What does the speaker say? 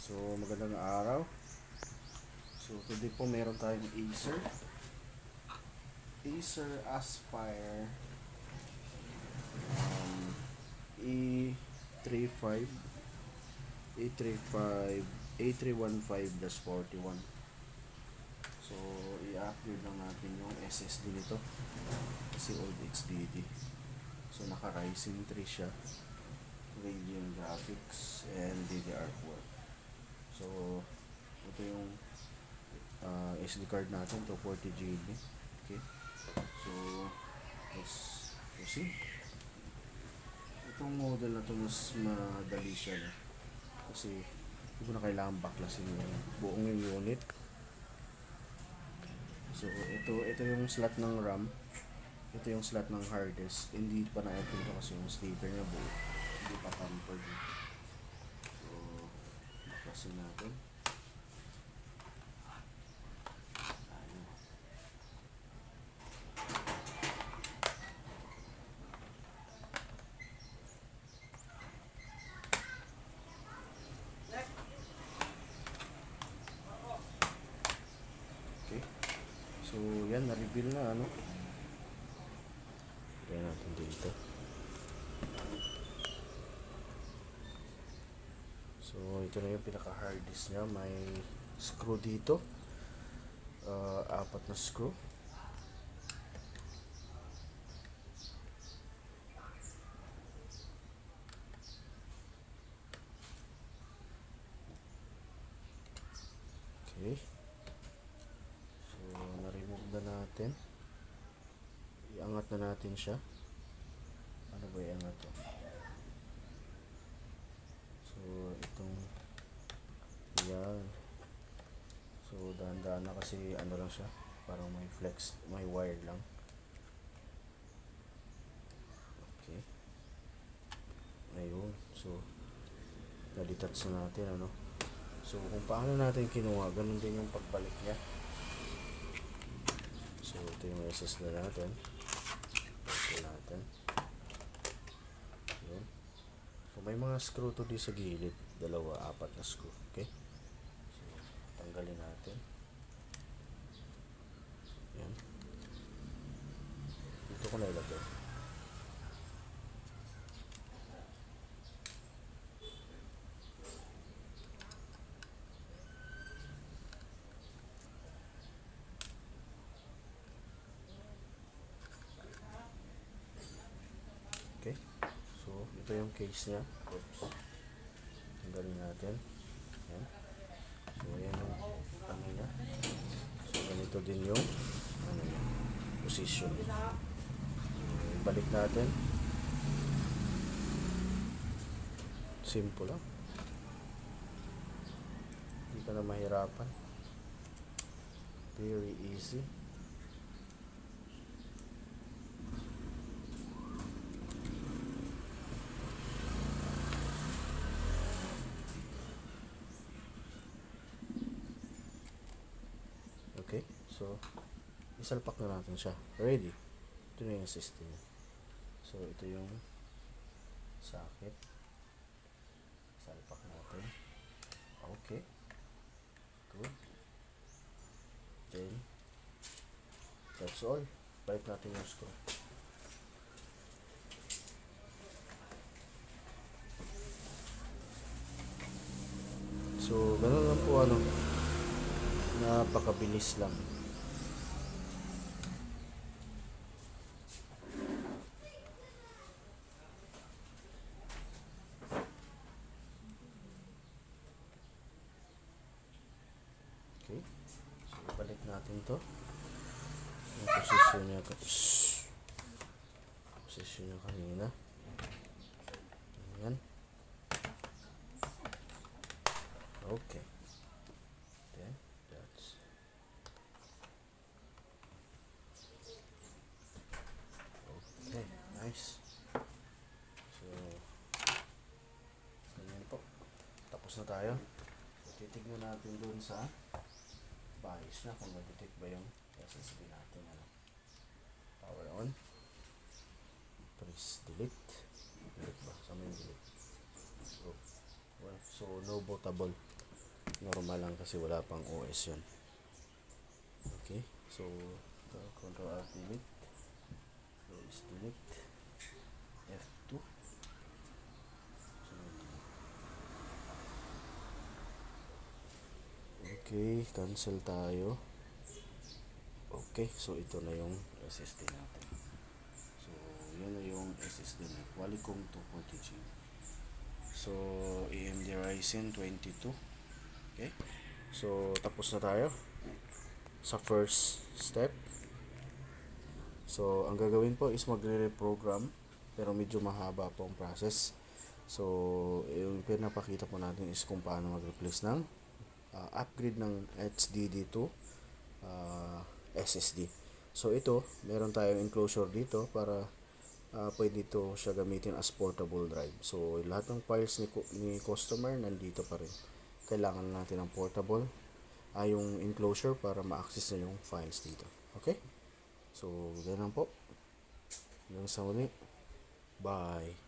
So magandang araw. So today po meron tayong Acer Aspire E35 A35 A315-41. So i-upgrade lang natin yung SSD nito kasi old HDD. So naka Ryzen 3 siya, Radeon graphics and DDR4. So ito yung SD card natin, 240 GB. Okay, so let's proceed. Itong model na to mas madali siya na kasi hindi ko na kailangan baklasin yung buong yung unit. So ito yung slot ng RAM, ito yung slot ng hard disk. Hindi pa na-open ito kasi yung sticker niya buo, hindi pa tampered. So baklasin natin. Okay, so yan, na-reveal na ano. Kaya natin dito. So ito na yung pinaka hard disk nya. May screw dito, 4 na screw. Okay, so na-remove na natin. Iangat na natin siya. Ano ba iangat to? So itong yan. So dahan-dahan na kasi ano lang siya, parang may flex, may wire lang. Okay, ayun. So na-detach na natin ano. So kung paano natin kinuha, ganun din yung pagbalik niya. So ito yung SSD na natin. Ito natin. Yun. So may mga screw to di sa gilid, 2, 4 na screw. Okay, so tanggalin natin. Yan, dito ko na ilagay. Okay, so ito yung case nya. Oops, tanggalin natin. Yan. So ayan yung ano nya. So ganito din yung ano nya, position. So, balik natin. Simple lang, hindi ka na mahirapan, very easy. Okay, so isalpak na natin siya. Ready. Ito na yung system. So ito yung socket. Isalpak natin. Okay, good. Then that's all. Balik natin yung screw. So ganun lang po ano, napakabilis lang. Okay, so balik natin to yung position niya, position niya kanina. Ayan. Okay, then that's okay, nice. So ganyan po, tapos na tayo. So titignan natin dun sa bias na kung mag-detect ba yung SSD natin. Ano, power on, press delete. Delete ba? Sa may delete. So, well, so no bootable. Normal lang kasi wala pang OS yun. Okay, so Control Alt delete, OS delete, F2. Okay, cancel tayo. Okay, so ito na yung SSD natin. So, yan na yung SSD na Qualcomm 240GB. So, AMD Ryzen 22. Okay, so tapos na tayo sa first step. So, ang gagawin po is magre-reprogram, pero medyo mahaba po ang process. So, yung pinapakita po natin is kung paano mag-replace ng upgrade ng HDD to SSD. So, ito, meron tayong enclosure dito para pwede ito siya gamitin as portable drive. So, lahat ng files ni customer nandito pa rin. Kailangan natin ng portable, yung enclosure para ma-access na yung files dito. Okay? So, ganun po. Hanggang sa muli. Bye.